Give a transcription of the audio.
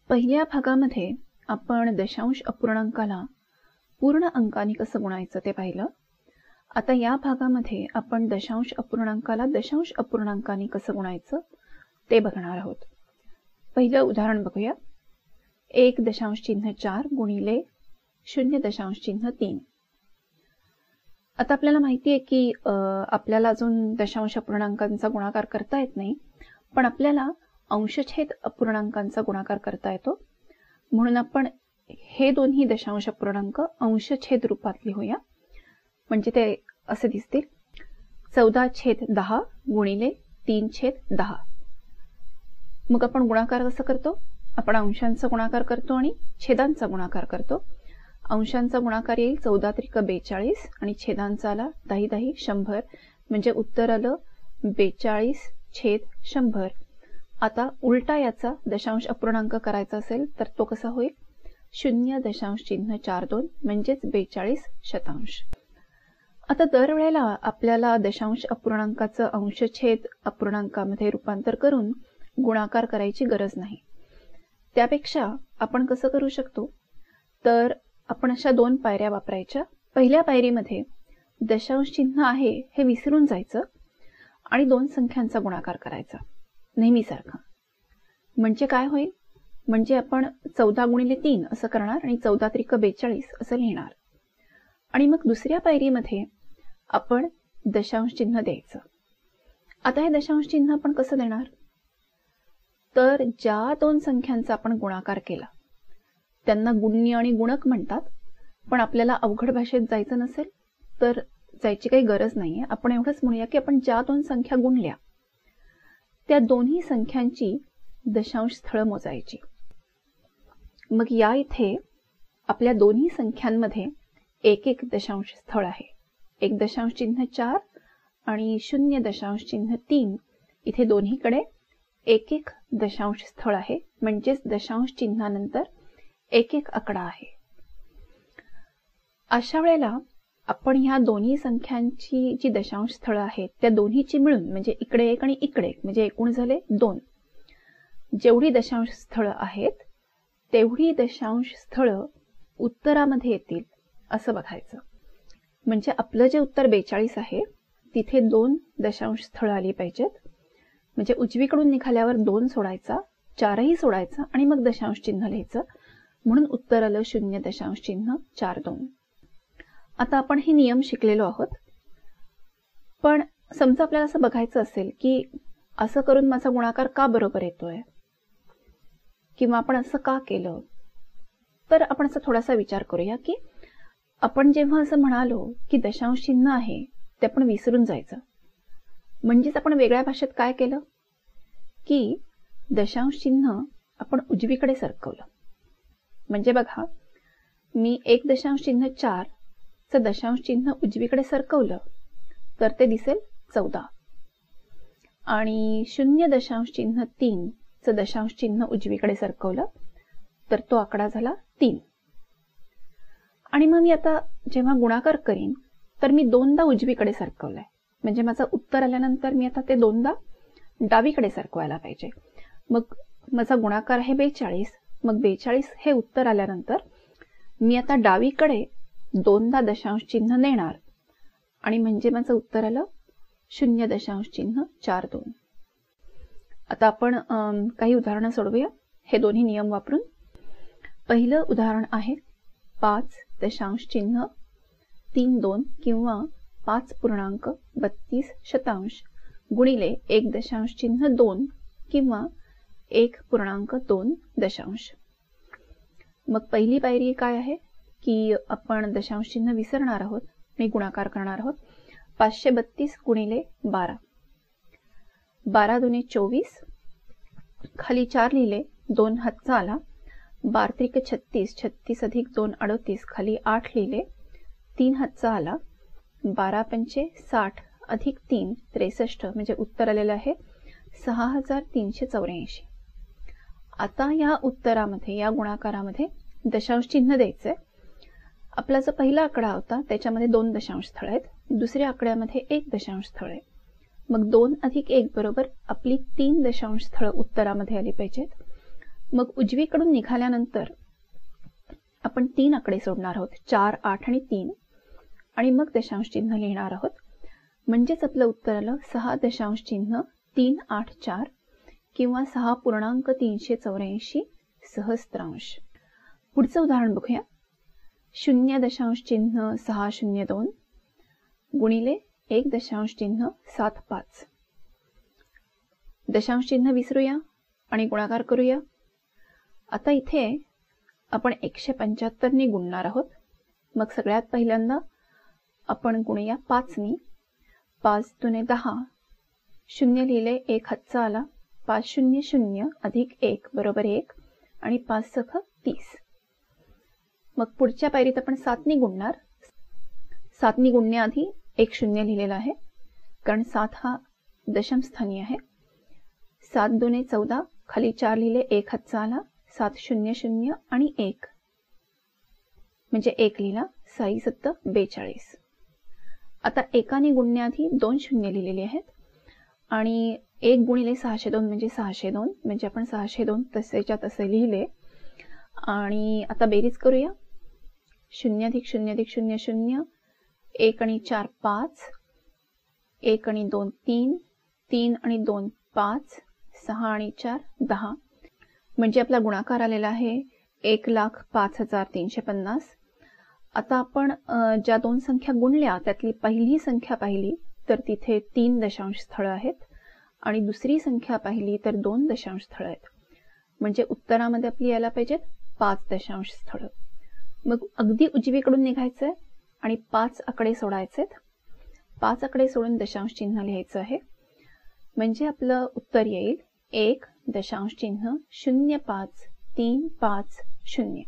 पहिल्या भागामध्ये आपण दशांश अपूर्णांकाला पूर्ण अंकाने कसं गुणायचं ते पाहिलं. आता या भागामध्ये आपण दशांश अपूर्णांकाला दशांश अपूर्णांकाने कसं गुणायचं ते बघणार आहोत. पहिलं उदाहरण बघूया. 1.4 गुणिले 0.3. आता आपल्याला माहिती आहे की आपल्याला अजून दशांश अपूर्णांकांचा गुणाकार करता येत नाही, पण आपल्याला अंशछेद अपूर्णांकांचा गुणाकार करता येतो. म्हणून आपण हे दोन्ही दशांश अपूर्णांक अंशछेद रूपात लिहूया. म्हणजे ते असे दिसतील. 14/10 गुणिले 3/10. मग आपण गुणाकार कसं करतो? आपण अंशांचा गुणाकार करतो आणि छेदांचा गुणाकार करतो. अंशांचा गुणाकार येईल 14×42 आणि छेदांचा आला 10×10 100. म्हणजे उत्तर आलं 42/100. आता उलटा याचा दशांश अपूर्णांक करायचा असेल तर तो कसा होईल? 0.42 म्हणजेच 42%. आता दरवेळेला आपल्याला दशांश अपूर्णांकाचं अंशछेद अपूर्णांकामध्ये रूपांतर करून गुणाकार करायची गरज नाही. त्यापेक्षा आपण कसं करू शकतो? तर आपण अशा 2 पायऱ्या वापरायच्या. पहिल्या पायरीमध्ये दशांश चिन्ह आहे हे विसरून जायचं आणि 2 संख्यांचा गुणाकार करायचा नेहमीसारखा. म्हणजे काय होईल? म्हणजे आपण 14×3 असं करणार आणि 14×42 असं लिहिणार. आणि मग दुसऱ्या पायरीमध्ये आपण दशांश चिन्ह द्यायचं. आता हे दशांश चिन्ह आपण कसं देणार? तर ज्या 2 संख्यांचा आपण गुणाकार केला त्यांना गुण्य आणि गुणक म्हणतात. पण आपल्याला अवघड भाषेत जायचं नसेल तर जायची काही गरज नाहीये. आपण एवढंच म्हणूया की आपण ज्या 2 संख्या गुणल्या त्या दोन्ही संख्यांची दशांश स्थळं मोजायची. मग या इथे आपल्या दोन्ही संख्यांमध्ये एक एक दशांश स्थळ आहे. 1.4 आणि 0.3. इथे दोन्हीकडे एक एक दशांश स्थळ आहे. म्हणजेच दशांश चिन्हानंतर एक एक आकडा आहे. अशा वेळेला आपण ह्या दोन्ही संख्यांची जी दशांश स्थळं आहेत त्या दोन्हीची मिळून म्हणजे इकडे एक आणि इकडे एक म्हणजे एकूण झाले 2. जेवढी दशांश स्थळं आहेत तेवढी दशांश स्थळं उत्तरामध्ये येतील असं बघायचं. म्हणजे आपलं जे उत्तर 42 आहे तिथे 2 दशांश स्थळं आली पाहिजेत. म्हणजे उजवीकडून निघाल्यावर 2 सोडायचा, 4ही सोडायचा आणि मग दशांश चिन्ह लिहायचं. म्हणून उत्तर आलं 0.42. आता आपण हे नियम शिकलेलो आहोत. पण समजा आपल्याला असं बघायचं असेल की असं करून माझा गुणाकार का बरोबर येतोय किंवा आपण असं का केलं, तर आपण असा थोडासा विचार करूया की आपण जेव्हा असं म्हणालो की दशांश चिन्ह आहे ते आपण विसरून जायचं. म्हणजेच आपण वेगळ्या भाषेत काय केलं की दशांश चिन्ह आपण उजवीकडे सरकवलं. म्हणजे बघा, मी 1.4 चं दशांश चिन्ह उजवीकडे सरकवलं तर ते दिसेल 14 आणि 0.3 चं दशांश चिन्ह उजवीकडे सरकवलं तर तो आकडा झाला 3. आणि मग मी आता जेव्हा गुणाकार करीन तर मी 2दा उजवीकडे सरकवलंय. म्हणजे माझं उत्तर आल्यानंतर मी आता ते 2दा डावीकडे सरकवायला पाहिजे. मग माझा गुणाकार आहे 42. मग 42 हे उत्तर आल्यानंतर मी आता डावीकडे 2दा दशांश चिन्ह नेणार आणि म्हणजे माझं उत्तर आलं 0.42. आता आपण काही उदाहरणं सोडवूया हे दोन्ही नियम वापरून. पहिलं उदाहरण आहे 5.32 किंवा 5.32 गुणिले 1.2 किंवा 1.2. मग पहिली पायरी काय आहे की आपण दशांश चिन्ह विसरणार आहोत. मी गुणाकार करणार आहोत. 532 गुणिले 12. 12×2 24. खाली 4 लिहिले, 2 हातचा आला. 12×3 36. 36 अधिक 2 38. खाली 8 लिहिले, 3 हातचा आला. 12×5 60 अधिक 3 63. म्हणजे उत्तर आलेलं आहे 6384. आता या उत्तरामध्ये या गुणाकारामध्ये दशांश चिन्ह द्यायचंय. आपला जो पहिला आकडा होता त्याच्यामध्ये 2 दशांश स्थळ आहेत. दुसऱ्या आकड्यामध्ये 1 दशांश स्थळ आहे. मग 2 अधिक 1 बरोबर आपली 3 दशांश स्थळं उत्तरामध्ये आली पाहिजेत. मग उजवीकडून निघाल्यानंतर आपण 3 आकडे सोडणार आहोत, 4, 8 आणि 3, आणि मग दशांश चिन्ह लिहिणार आहोत. म्हणजेच आपलं उत्तर आलं 6.384 किंवा 6.384 सहस्त्रांश. पुढचं उदाहरण बघूया. 0.602 गुणिले 1.75. दशांश चिन्ह विसरूया आणि गुणाकार करूया. आता इथे आपण 175 ने गुणणार आहोत. मग सगळ्यात पहिल्यांदा आपण गुणूया 5 ने. 5 दुने 10, 0 लिहिले, 1 हातचा आला, 5 0 0 अधिक 1 बरोबर 1 आणि 5 सख 30. मग पुढच्या पायरीत आपण 7 ने गुणणार. 7 ने गुणण्याआधी 1 0 लिहिलेला आहे, कारण 7 हा दशमस्थानी आहे. 7 दुने 14, खाली 4 लिहिले, 1 हातचा आला, 7 0 0 आणि 1 म्हणजे 1 लिहिला, 6 7 42. आता एकाने गुणण्याआधी 2 शून्य लिहिलेले आहेत आणि 1 गुणिले 602 म्हणजे 602, म्हणजे आपण 602 तसेच्या तसे लिहिले. आणि आता बेरीज करूया. 0 अधिक 0 अधिक 0 0, 1 आणि 4 5, 1 आणि 2 3, 3 आणि 2 5, 6 आणि 4 10, म्हणजे आपला गुणाकार आलेला आहे 1,05,350. आता आपण ज्या दोन संख्या गुणल्या त्यातली पहिली संख्या पाहिली तर तिथे 3 दशांश स्थळं आहेत आणि दुसरी संख्या पाहिली तर 2 दशांश स्थळं आहेत. म्हणजे उत्तरामध्ये आपली यायला पाहिजेत 5 दशांश स्थळं. मग अगदी उजवीकडून निघायचंय आणि 5 आकडे सोडायचेत. 5 आकडे सोडून दशांश चिन्ह लिहायचं आहे. म्हणजे आपलं उत्तर येईल 1.053550.